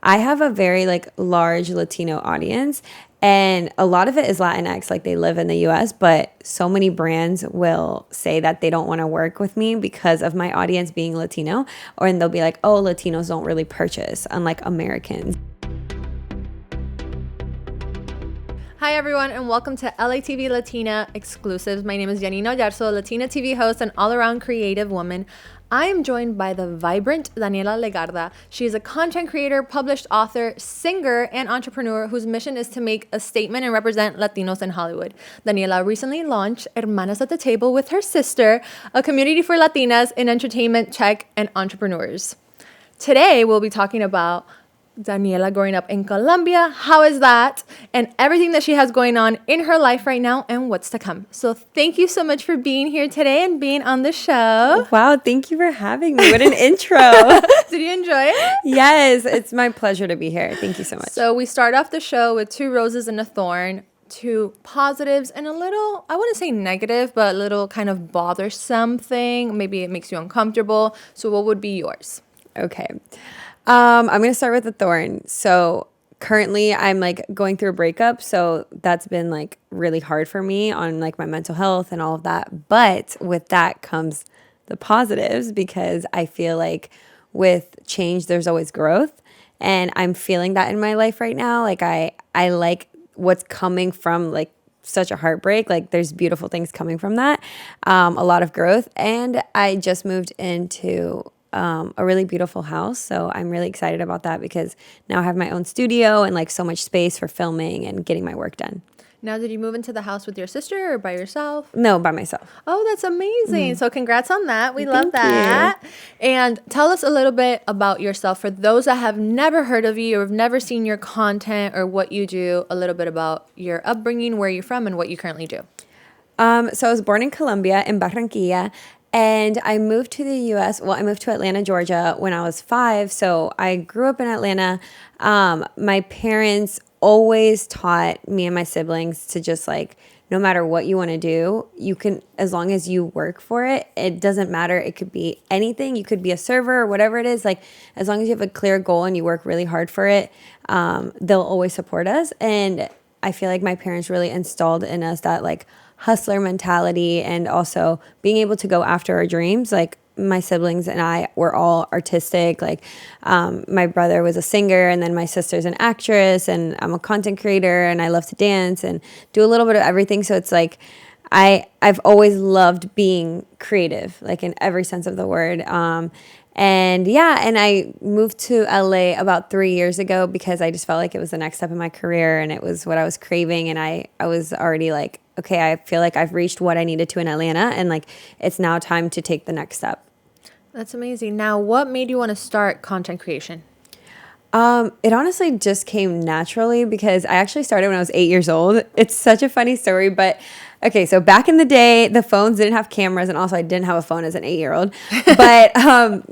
I have a very like large Latino audience, and a lot of it is Latinx, like they live in the US, but so many brands will say that they don't want to work with me because of my audience being Latino, and they'll be like, oh, Latinos don't really purchase, unlike Americans. Hi everyone, and welcome to LATV Latina exclusives. My name is Janina Yarzo, Latina TV host and all-around creative woman. I am joined by the vibrant Daniela Legarda. She is a content creator, published author, singer, and entrepreneur whose mission is to make a statement and represent Latinos in Hollywood. Daniela recently launched Hermanas at the Table with her sister, a community for Latinas in entertainment, tech, and entrepreneurs. Today, we'll be talking about Daniela growing up in Colombia, how is that, and everything that she has going on in her life right now and what's to come. So thank you so much for being here today and being on the show. Wow, thank you for having me. What an intro. Did you enjoy it? Yes, it's my pleasure to be here. Thank you so much. So we start off the show with two roses and a thorn, two positives and a little, I wouldn't say negative, but a little kind of bothersome thing. Maybe it makes you uncomfortable. So what would be yours? Okay. I'm going to start with the thorn. So currently I'm like going through a breakup. So that's been like really hard for me on like my mental health and all of that. But with that comes the positives, because I feel like with change, there's always growth. And I'm feeling that in my life right now. Like I like what's coming from like such a heartbreak. Like there's beautiful things coming from that. A lot of growth. And I just moved into a really beautiful house. So I'm really excited about that because now I have my own studio and like so much space for filming and getting my work done. Now, did you move into the house with your sister or by yourself? No, by myself. Oh, that's amazing. So congrats on that. We Thank love that. And tell us a little bit about yourself for those that have never heard of you or have never seen your content or what you do, a little bit about your upbringing, where you're from, and what you currently do. So I was born in Colombia, in Barranquilla. And I moved to the U.S. Well, I moved to Atlanta, Georgia when I was 5. So I grew up in Atlanta. My parents always taught me and my siblings to just like, no matter what you want to do, you can, as long as you work for it, it doesn't matter. It could be anything. You could be a server or whatever it is. Like, as long as you have a clear goal and you work really hard for it, they'll always support us. And I feel like my parents really installed in us that like hustler mentality and also being able to go after our dreams. Like my siblings and I were all artistic. Like my brother was a singer, and then my sister's an actress, and I'm a content creator, and I love to dance and do a little bit of everything. So it's like I've always loved being creative, like in every sense of the word. And I moved to LA about 3 years ago because I just felt like it was the next step in my career and it was what I was craving. And I was already like, okay, I feel like I've reached what I needed to in Atlanta, and like it's now time to take the next step. That's amazing. Now, what made you want to start content creation? It honestly just came naturally because I actually started when I was 8 years old. It's such a funny story, but okay, so back in the day, the phones didn't have cameras, and also I didn't have a phone as an 8-year-old. But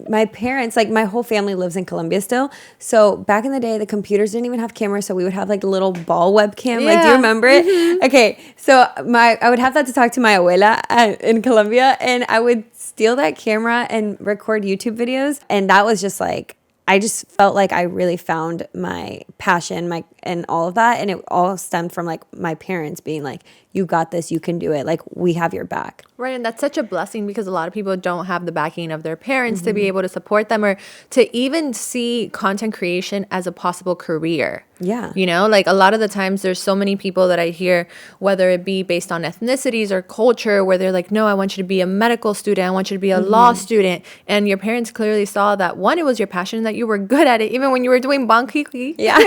my parents, like my whole family lives in Colombia still. So back in the day, the computers didn't even have cameras, so we would have like a little ball webcam. Yeah. Like, do you remember it? Mm-hmm. Okay, so I would have that to talk to my abuela in Colombia, and I would steal that camera and record YouTube videos, and that was just like, I just felt like I really found my passion, and all of that. And it all stemmed from like my parents being like, you got this, you can do it. Like, we have your back. Right. And that's such a blessing because a lot of people don't have the backing of their parents to be able to support them or to even see content creation as a possible career. Yeah. You know, like a lot of the times there's so many people that I hear, whether it be based on ethnicities or culture, where they're like, no, I want you to be a medical student. I want you to be a law student. And your parents clearly saw that, one, it was your passion, that you were good at it, even when you were doing banquiki. Yeah.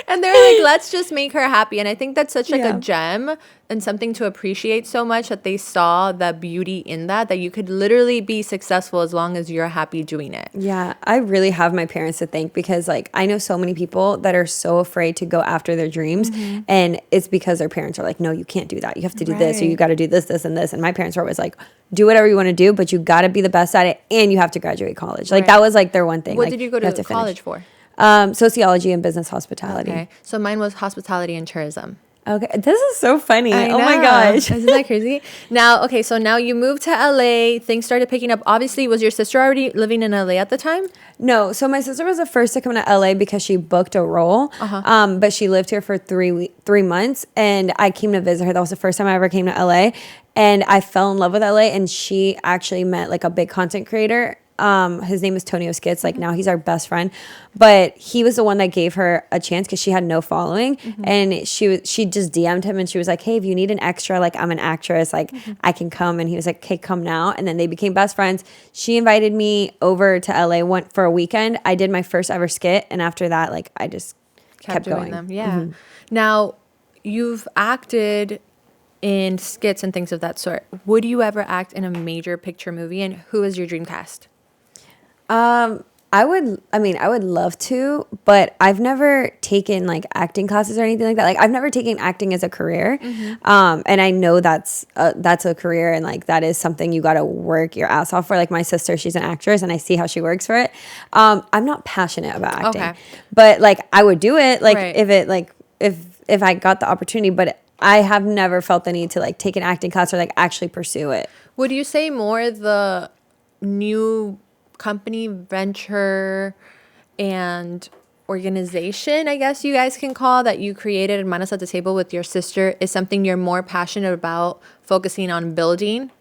And they're like, let's just make her happy. And I think that's such like Yeah. a gem and something to appreciate so much, that they saw the beauty in that you could literally be successful as long as you're happy doing it. Yeah, I really have my parents to thank because like I know so many people that are so afraid to go after their dreams, and it's because their parents are like, no, you can't do that. You have to do this, or you got to do this, this, and this. And my parents were always like, do whatever you want to do, but you got to be the best at it, and you have to graduate college. Like that was like their one thing. What like, did you go to college for? Sociology and business hospitality. Okay, so mine was hospitality and tourism. Okay, this is so funny. I Oh my know. gosh. Isn't that crazy? Now, okay, so now you moved to LA. Things started picking up. Obviously, was your sister already living in LA at the time? No, so my sister was the first to come to LA because she booked a role. But she lived here for 3 months, and I came to visit her. That was the first time I ever came to LA, and I fell in love with LA. And she actually met like a big content creator. His name is Tony Skits. Like now he's our best friend, but he was the one that gave her a chance because she had no following, and she just DM'd him and she was like, "Hey, if you need an extra, like I'm an actress, like I can come." And he was like, "Okay, come now." And then they became best friends. She invited me over to LA, went for a weekend. I did my first ever skit, and after that, like I just kept doing going. them. Yeah. Now, you've acted in skits and things of that sort. Would you ever act in a major picture movie, and who is your dream cast? I would love to, but I've never taken like acting classes or anything like that. Like I've never taken acting as a career. And I know that's a career, and like that is something you got to work your ass off for. Like my sister, she's an actress, and I see how she works for it. I'm not passionate about acting, Okay. but like I would do it like Right. if it like if I got the opportunity, but I have never felt the need to like take an acting class or like actually pursue it. Would you say more the new company venture and organization, I guess you guys can call, that you created Hermanas at the Table with your sister is something you're more passionate about focusing on building?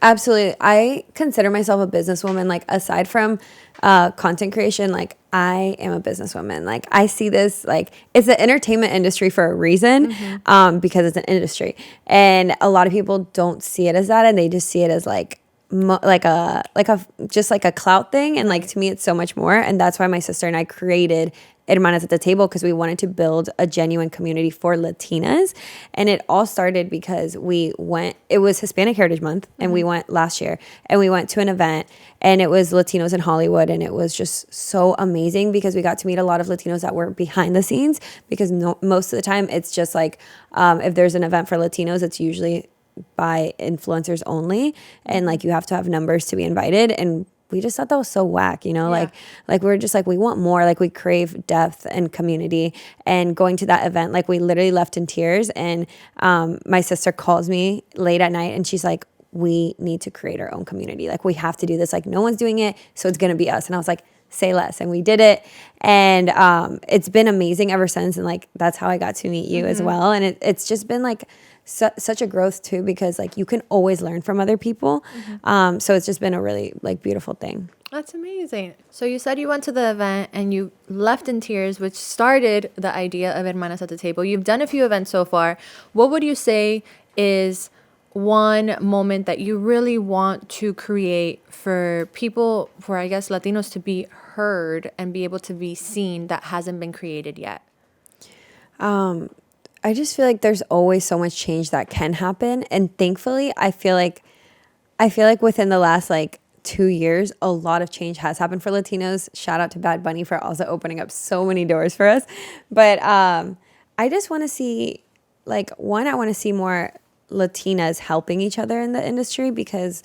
Absolutely. I consider myself a businesswoman. Like aside from content creation, like I am a businesswoman. Like I see this like it's the entertainment industry for a reason, because it's an industry, and a lot of people don't see it as that, and they just see it as like like a just like a clout thing, and like to me it's so much more. And that's why my sister and I created Hermanas at the Table, because we wanted to build a genuine community for Latinas. And it all started because it was Hispanic Heritage Month, and we went last year, and we went to an event, and it was Latinos in Hollywood, and it was just so amazing because we got to meet a lot of Latinos that were behind the scenes, because most of the time it's just like if there's an event for Latinos, it's usually by influencers only, and like you have to have numbers to be invited. And we just thought that was so whack, you know. Like we were just like, we want more, like we crave depth and community. And going to that event, like we literally left in tears. And my sister calls me late at night, and she's like, we need to create our own community, like we have to do this, like no one's doing it, so it's gonna be us. And I was like, say less. And we did it, and it's been amazing ever since. And like that's how I got to meet you as well. And it's just been like such a growth too, because like you can always learn from other people. So it's just been a really like beautiful thing. That's amazing. So you said you went to the event and you left in tears, which started the idea of Hermanas at the Table. You've done a few events so far. What would you say is one moment that you really want to create for people, for I guess Latinos to be heard and be able to be seen, that hasn't been created yet? I just feel like there's always so much change that can happen. And thankfully, I feel like within the last like 2 years, a lot of change has happened for Latinos. Shout out to Bad Bunny for also opening up so many doors for us. But I just want to see, like, one, I want to see more Latinas helping each other in the industry, because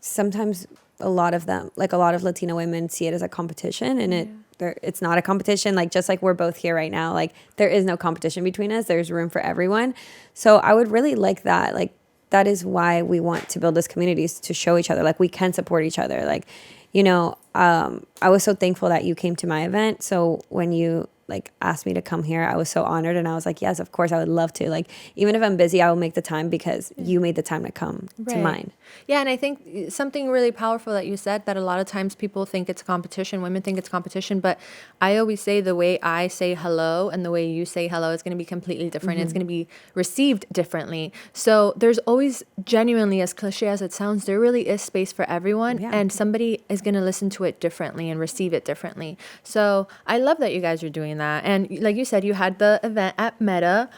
sometimes a lot of Latina women see it as a competition, and it's not a competition. Like, just like we're both here right now, like there is no competition between us. There's room for everyone. So I would really like that. Like, that is why we want to build this community, to show each other, like we can support each other. Like, you know, I was so thankful that you came to my event. So when you like asked me to come here, I was so honored, and I was like, yes, of course, I would love to. Like, even if I'm busy, I will make the time, because you made the time to come to mine. Yeah, and I think something really powerful that you said, that a lot of times people think it's competition, women think it's competition, but I always say the way I say hello and the way you say hello is going to be completely different. It's going to be received differently. So there's always, genuinely, as cliche as it sounds, there really is space for everyone, and somebody is going to listen to it differently and receive it differently. So I love that you guys are doing that. And like you said, you had the event at Meta.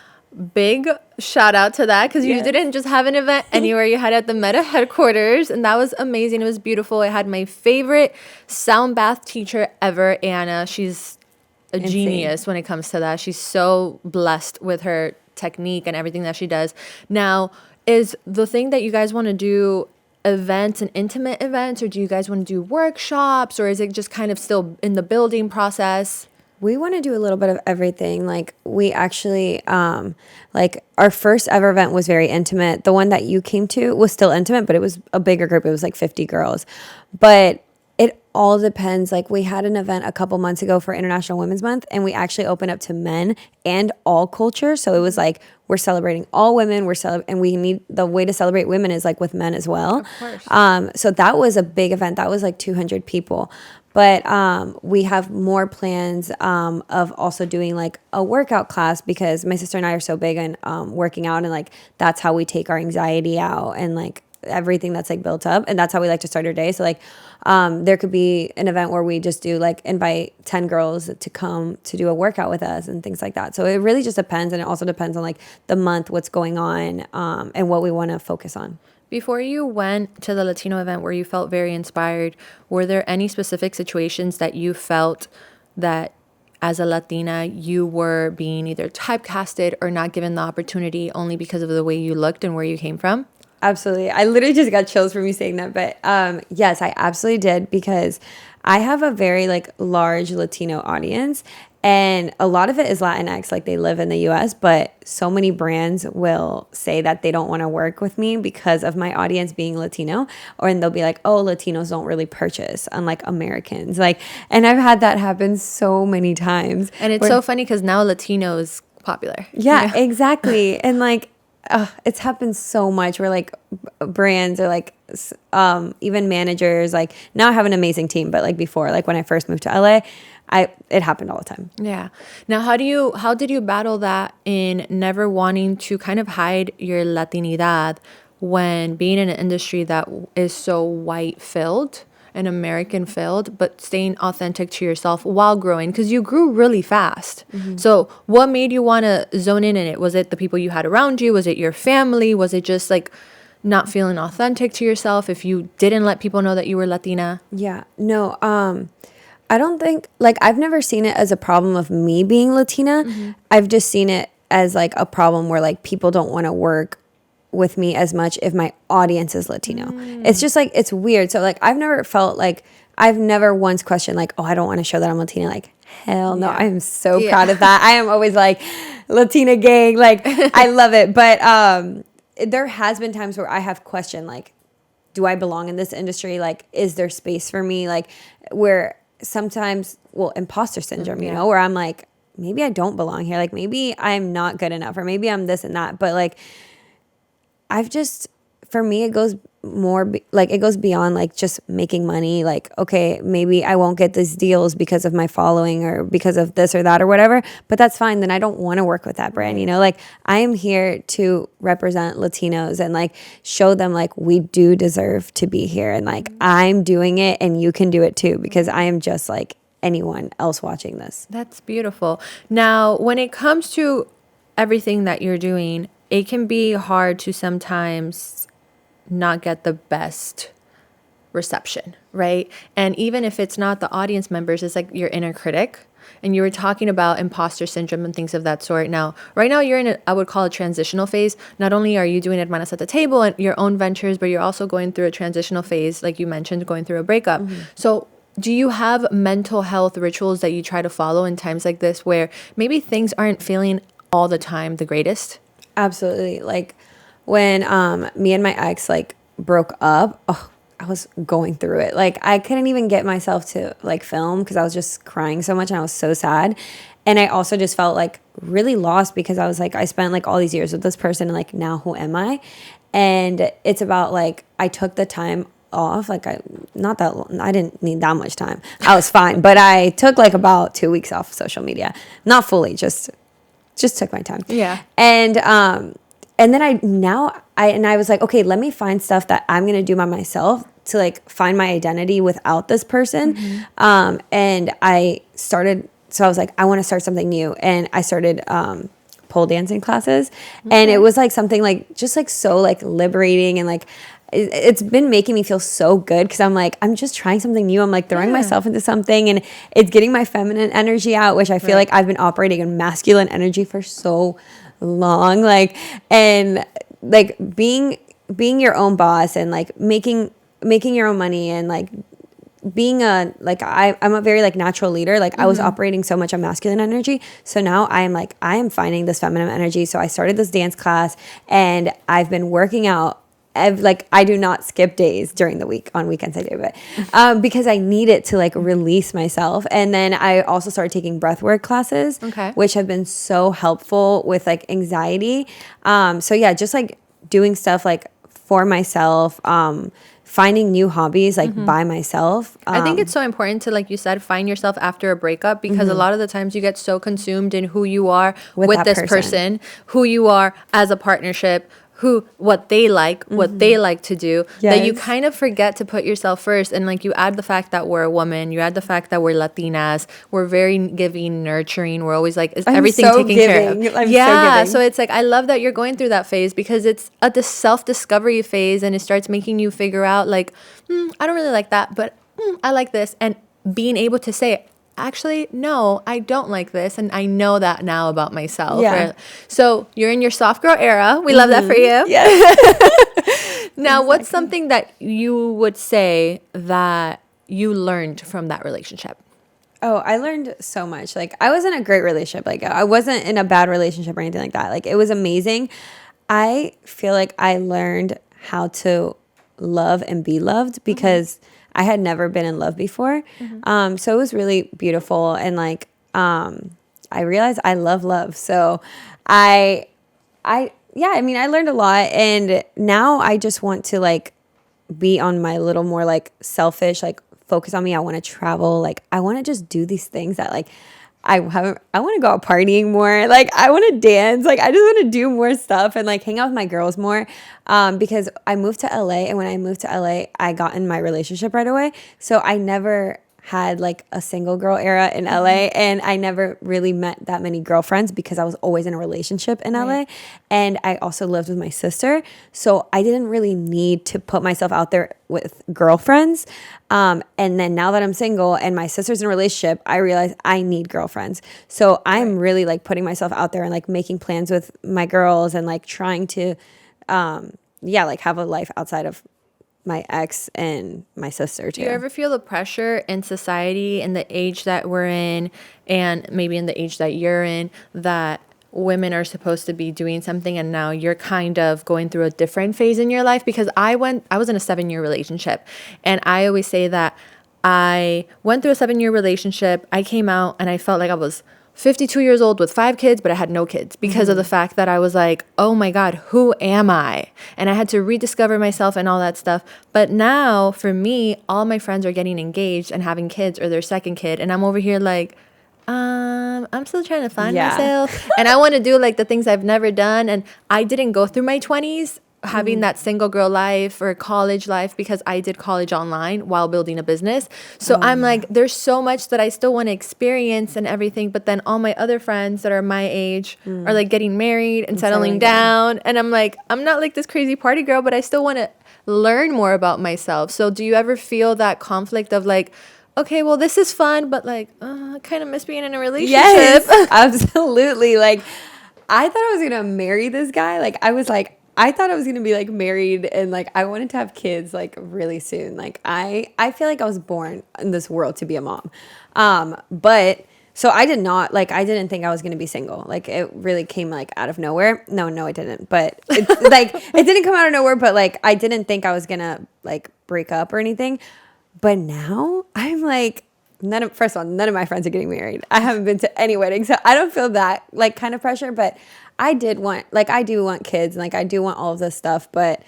Big shout out to that, because you didn't just have an event anywhere. You had it at the Meta headquarters, and that was amazing. It was beautiful. I had my favorite sound bath teacher ever, Anna. She's a genius when it comes to that. She's so blessed with her technique and everything that she does. Now, is the thing that you guys want to do events and intimate events, or do you guys want to do workshops, or is it just kind of still in the building process? We want to do a little bit of everything. Like we actually, like our first ever event was very intimate. The one that you came to was still intimate, but it was a bigger group. It was like 50 girls. But it all depends. Like we had an event a couple months ago for International Women's Month, and we actually opened up to men and all cultures. So it was like we're celebrating all women. And we need the way to celebrate women is like with men as well. Of course. So that was a big event. That was like 200 people. But we have more plans of also doing like a workout class because my sister and I are so big on working out, and like that's how we take our anxiety out and like everything that's like built up, and that's how we like to start our day. So like there could be an event where we just do like invite 10 girls to come to do a workout with us and things like that. So it really just depends, and it also depends on like the month, what's going on, and what we want to focus on. Before you went to the Latino event where you felt very inspired, were there any specific situations that you felt that as a Latina you were being either typecasted or not given the opportunity only because of the way you looked and where you came from? Absolutely. I literally just got chills from you saying that. But yes, I absolutely did because I have a very like large Latino audience, and a lot of it is Latinx, like they live in the US, but so many brands will say that they don't want to work with me because of my audience being Latino, or and they'll be like, "Oh, Latinos don't really purchase, unlike Americans." Like, and I've had that happen so many times. And it's so funny because now Latino is popular. Yeah, exactly. And like, it's happened so much where like brands or like even managers, like now I have an amazing team, but like before, like when I first moved to LA, it happened all the time. Yeah. Now, how did you battle that in never wanting to kind of hide your Latinidad when being in an industry that is so white filled and American filled, but staying authentic to yourself while growing? Because you grew really fast. So what made you want to zone in it? Was it the people you had around you? Was it your family? Was it just like not feeling authentic to yourself if you didn't let people know that you were Latina? Yeah. No, I don't think, like, I've never seen it as a problem of me being Latina. I've just seen it as like a problem where like people don't want to work with me as much if my audience is Latino. It's just like, it's weird. So like, I've never once questioned like, oh, I don't want to show that I'm Latina. Like, hell no. I am so proud of that. I am always like Latina gang. Like, I love it. But there has been times where I have questioned like, do I belong in this industry? Like, is there space for me? Like, where sometimes, well, imposter syndrome, you know, where I'm like, maybe I don't belong here. Like, maybe I'm not good enough, or maybe I'm this and that. But like, for me, it goes it goes beyond like just making money. Like, okay, maybe I won't get these deals because of my following or because of this or that or whatever, but that's fine. Then I don't want to work with that brand, you know? Like, I am here to represent Latinos and like show them like we do deserve to be here, and like I'm doing it and you can do it too, because I am just like anyone else watching this. That's beautiful. Now, when it comes to everything that you're doing, it can be hard to sometimes not get the best reception, right? And even if it's not the audience members, it's like your inner critic. And you were talking about imposter syndrome and things of that sort. Now, right now you're in I would call a transitional phase. Not only are you doing Hermanas at the Table and your own ventures, but you're also going through a transitional phase, like you mentioned, going through a breakup. So do you have mental health rituals that you try to follow in times like this where maybe things aren't feeling all the time the greatest? Absolutely. Like when me and my ex like broke up, I was going through it. Like I couldn't even get myself to like film because I was just crying so much and I was so sad. And I also just felt like really lost because I was like, I spent like all these years with this person and like now who am I? And it's about like I took the time off. Like I didn't need that much time. I was fine, but I took like about 2 weeks off social media. Not fully, just took my time. Yeah. And then I was like, okay, let me find stuff that I'm going to do by myself to like find my identity without this person. And I was like, I want to start something new. And I started pole dancing classes. And it was like something like, just like so like liberating, and like, it's been making me feel so good because I'm like, I'm just trying something new. I'm like throwing myself into something, and it's getting my feminine energy out, which I feel like I've been operating in masculine energy for so long. Like, and like being your own boss and like making your own money and like being I'm a very like natural leader. Like I was operating so much on masculine energy. So now I am finding this feminine energy. So I started this dance class and I've been working out. I do not skip days during the week. On weekends I do, but because I need it to like release myself. And then I also started taking breathwork classes, which have been so helpful with like anxiety. So yeah, just like doing stuff like for myself, finding new hobbies like by myself. I think it's so important to, like you said, find yourself after a breakup, because a lot of the times you get so consumed in who you are with this person, who you are as a partnership, what they like to do, that you kind of forget to put yourself first. And like you add the fact that we're a woman, you add the fact that we're Latinas, we're very giving, nurturing, we're always like, is everything taken care of? So it's like, I love that you're going through that phase, because it's a self-discovery phase, and it starts making you figure out like, I don't really like that, but I like this. And being able to say, actually, no, I don't like this, and I know that now about myself. Yeah. So you're in your soft girl era. We love that for you. Yes. Now, what's something that you would say that you learned from that relationship? Oh, I learned so much. Like I was in a great relationship. Like I wasn't in a bad relationship or anything like that. Like it was amazing. I feel like I learned how to love and be loved, because I had never been in love before. So it was really beautiful. And like, I realized I love love. So I learned a lot, and now I just want to like be on my little more like selfish, like focus on me. I want to travel. Like I want to just do these things that like, I want to go out partying more. Like I want to dance. Like I just want to do more stuff and like hang out with my girls more. Because I moved to LA, and when I moved to LA, I got in my relationship right away. So I never had like a single girl era in LA, and I never really met that many girlfriends because I was always in a relationship in LA. And I also lived with my sister. So I didn't really need to put myself out there with girlfriends. And then now that I'm single and my sister's in a relationship, I realize I need girlfriends. So I'm really like putting myself out there and like making plans with my girls and like trying to, like have a life outside of my ex and my sister too. Do you ever feel the pressure in society, in the age that we're in, and maybe in the age that you're in, that women are supposed to be doing something, and now you're kind of going through a different phase in your life? Because I was in a 7-year relationship, and I always say that I went through a 7-year relationship. I came out and I felt like I was 52 years old with 5 kids, but I had no kids because of the fact that I was like, oh my God, who am I? And I had to rediscover myself and all that stuff. But now for me, all my friends are getting engaged and having kids or their second kid. And I'm over here like, I'm still trying to find myself. And I want to do like the things I've never done. And I didn't go through my 20s having that single girl life or college life, because I did college online while building a business. So I'm like, there's so much that I still want to experience and everything. But then all my other friends that are my age are like getting married and settling down. And I'm like, I'm not like this crazy party girl, but I still want to learn more about myself. So do you ever feel that conflict of like, okay, well, this is fun, but like, I kind of miss being in a relationship? Yes, absolutely. Like, I thought I was going to marry this guy. I thought I was going to be like married, and like I wanted to have kids like really soon. Like I feel like I was born in this world to be a mom. But so I didn't think I was going to be single. Like it really came like out of nowhere. No, I didn't. But it's like it didn't come out of nowhere, but like I didn't think I was going to like break up or anything. But now I'm like, first of all, none of my friends are getting married. I haven't been to any weddings, so I don't feel that like kind of pressure, but I do want kids, and like I do want all of this stuff, but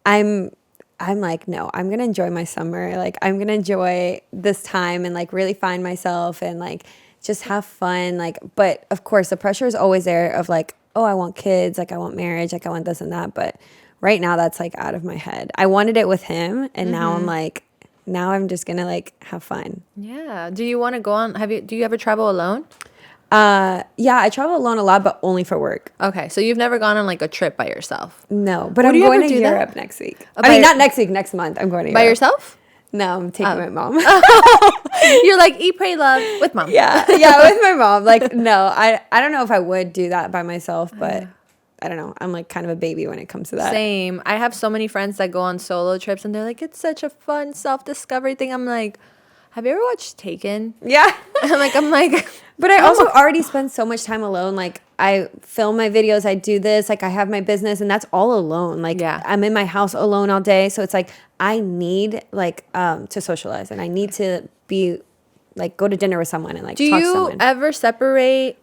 I'm like, no, I'm going to enjoy my summer. Like I'm going to enjoy this time and like really find myself and like just have fun. Like, but of course the pressure is always there of like, oh, I want kids, like I want marriage, like I want this and that. But right now that's like out of my head. I wanted it with him, and now I'm like, now I'm just going to like have fun. Yeah. Do you want to go on? Do you ever travel alone? Yeah, I travel alone a lot, but only for work. Okay, so you've never gone on like a trip by yourself? No, but I'm going to Europe next week. Not next week, next month. I'm going to Europe. By yourself? No, I'm taking my mom. You're like, eat, pray, love with mom. Yeah, with my mom. Like, no, I don't know if I would do that by myself, but I don't know. I'm like kind of a baby when it comes to that. Same. I have so many friends that go on solo trips and they're like, it's such a fun self-discovery thing. I'm like, have you ever watched Taken? Yeah. I'm like. But I also already spend so much time alone. Like I film my videos, I do this, like I have my business, and that's all alone. Like I'm in my house alone all day. So it's like I need like to socialize, and I need to be like go to dinner with someone and like talk to someone. Do you ever separate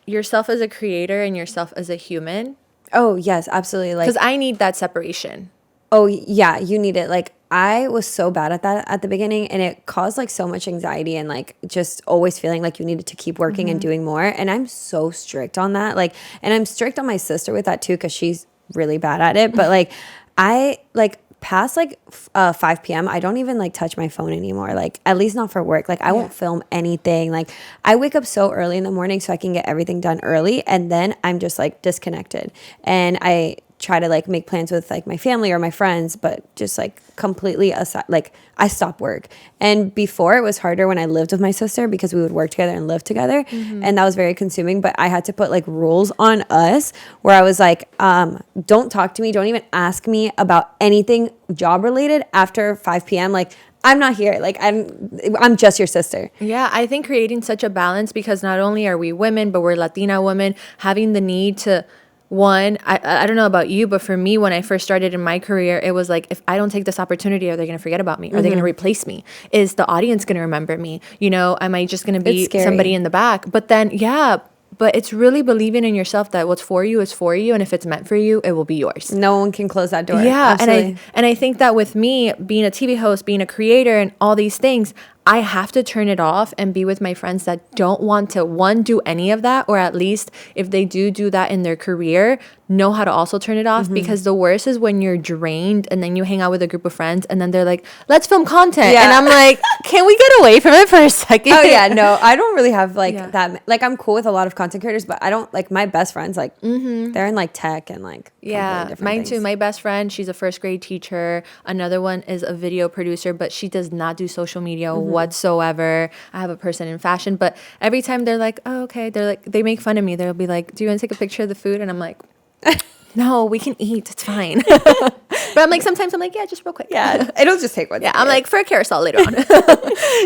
yourself as a creator and yourself as a human? Oh, yes, absolutely. Like, because I need that separation. Oh, yeah, you need it. Like, I was so bad at that at the beginning, and it caused like so much anxiety and like just always feeling like you needed to keep working and doing more. And I'm so strict on that. Like, and I'm strict on my sister with that too, because she's really bad at it. But like, I like past like 5 p.m. I don't even like touch my phone anymore. Like, at least not for work. Like, I won't film anything. Like, I wake up so early in the morning so I can get everything done early, and then I'm just like disconnected. And I try to like make plans with like my family or my friends, but just like completely aside, like I stop work. And before, it was harder when I lived with my sister because we would work together and live together, and that was very consuming. But I had to put like rules on us where I was like, don't talk to me, don't even ask me about anything job related after 5 p.m. Like, I'm not here. Like, I'm just your sister. Yeah, I think creating such a balance, because not only are we women, but we're Latina women, having the need to, one, I don't know about you, but for me, when I first started in my career, it was like, if I don't take this opportunity, are they going to forget about me? Are they going to replace me? Is the audience going to remember me? You know, am I just going to be somebody in the back? But then, but it's really believing in yourself that what's for you is for you. And if it's meant for you, it will be yours. No one can close that door. Yeah. And I think that with me being a TV host, being a creator and all these things, I have to turn it off and be with my friends that don't want to, one, do any of that, or at least if they do that in their career, know how to also turn it off. Because the worst is when you're drained and then you hang out with a group of friends and then they're like, let's film content. Yeah. And I'm like, can we get away from it for a second? Oh, yeah. No, I don't really have like that. Like, I'm cool with a lot of content creators, but I don't like my best friends, like they're in like tech and like mine things. Too. My best friend, she's a first grade teacher. Another one is a video producer, but she does not do social media whatsoever. I have a person in fashion, but every time they're like, oh, okay, they're like, they make fun of me. They'll be like, do you want to take a picture of the food? And I'm like, no, we can eat. It's fine. But I'm like, sometimes I'm like, yeah, just real quick. Yeah, it'll just take one. Yeah, I'm like, for a carousel later on.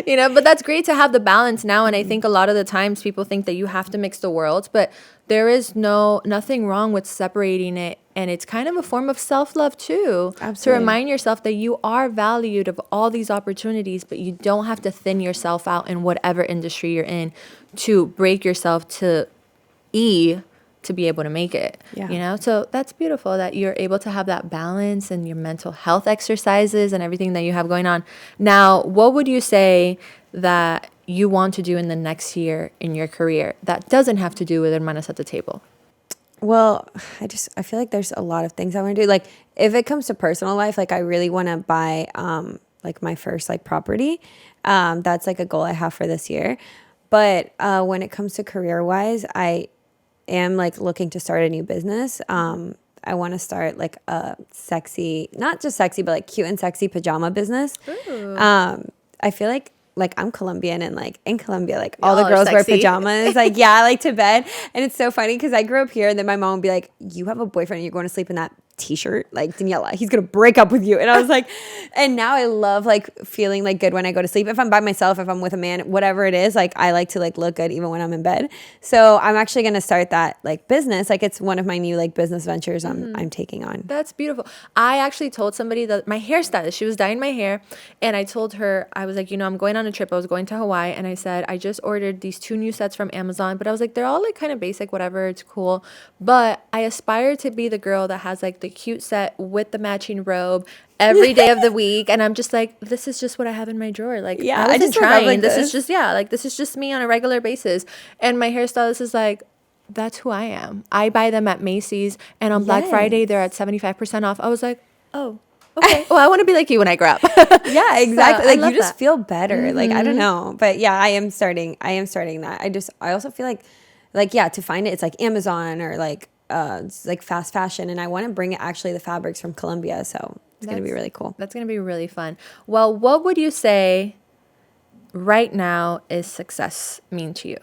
You know, but that's great to have the balance now. And I think a lot of the times people think that you have to mix the worlds, but there is nothing wrong with separating it. And it's kind of a form of self-love too. Absolutely. To remind yourself that you are valued of all these opportunities, but you don't have to thin yourself out in whatever industry you're in to break yourself to to be able to make it. Yeah. You know, so that's beautiful that you're able to have that balance and your mental health exercises and everything that you have going on. Now, what would you say that you want to do in the next year in your career that doesn't have to do with Hermanas at the Table? Well, I feel like there's a lot of things I want to do. Like, if it comes to personal life, like I really want to buy like my first like property. That's like a goal I have for this year. But when it comes to career wise, I am like looking to start a new business. I want to start like a sexy, not just sexy, but like cute and sexy pajama business. I feel like I'm Colombian, and like in Colombia, like all the girls wear pajamas, like like to bed. And it's so funny because I grew up here, and then my mom would be like, you have a boyfriend and you're going to sleep in that t-shirt, like Daniela, he's gonna break up with you. And I was like, and now I love like feeling like good when I go to sleep. If I'm by myself, if I'm with a man, whatever it is, like I like to like look good even when I'm in bed. So I'm actually gonna start that like business. Like, it's one of my new like business ventures I'm taking on. That's beautiful. I actually told somebody that my hairstylist, she was dyeing my hair, and I told her, I was like, you know, I'm going on a trip. I was going to Hawaii, and I said, I just ordered these 2 new sets from Amazon, but I was like, they're all like kind of basic, whatever, it's cool. But I aspire to be the girl that has like the cute set with the matching robe every day of the week. And I'm just like, this is just what I have in my drawer. Like, I wasn't trying. Like this is just, this is just me on a regular basis. And my hairstylist is like, that's who I am. I buy them at Macy's, and on Black Friday, they're at 75% off. I was like, oh, okay. Well, I want to be like you when I grow up. Yeah, exactly. So, like, you just feel better. Like, I don't know. But yeah, I am starting that. I also feel like, to find it, it's like Amazon or like, it's like fast fashion, and I want to bring actually the fabrics from Colombia, so it's going to be really cool. That's going to be really fun. Well, what would you say right now is success mean to you?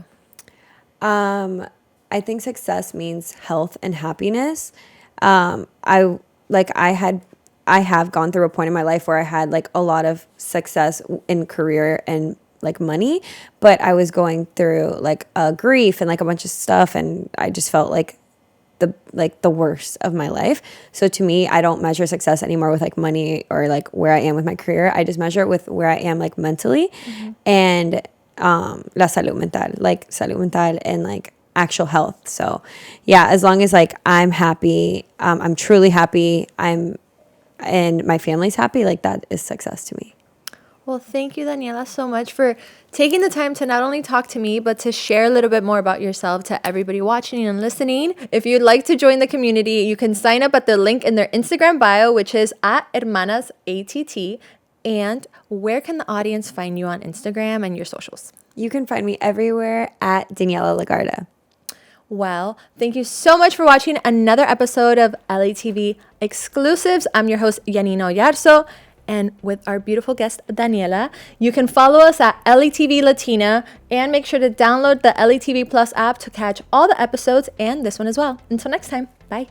I I think success means health and happiness. I have gone through a point in my life where I had like a lot of success in career and like money, but I was going through like a grief and like a bunch of stuff, and I just felt like the worst of my life. So to me, I don't measure success anymore with like money or like where I am with my career. I just measure it with where I am like mentally, and la salud mental and like actual health. So yeah, as long as like I'm happy, I'm truly happy, and my family's happy, like that is success to me. Well, thank you, Daniela, so much for taking the time to not only talk to me, but to share a little bit more about yourself to everybody watching and listening. If you'd like to join the community, you can sign up at the link in their Instagram bio, which is at hermanasatt. And where can the audience find you on Instagram and your socials? You can find me everywhere at Daniela Legarda. Well, thank you so much for watching another episode of LATV Exclusives. I'm your host, Janina Oyarzo, and with our beautiful guest, Daniela. You can follow us at LATV Latina and make sure to download the LATV Plus app to catch all the episodes and this one as well. Until next time, bye.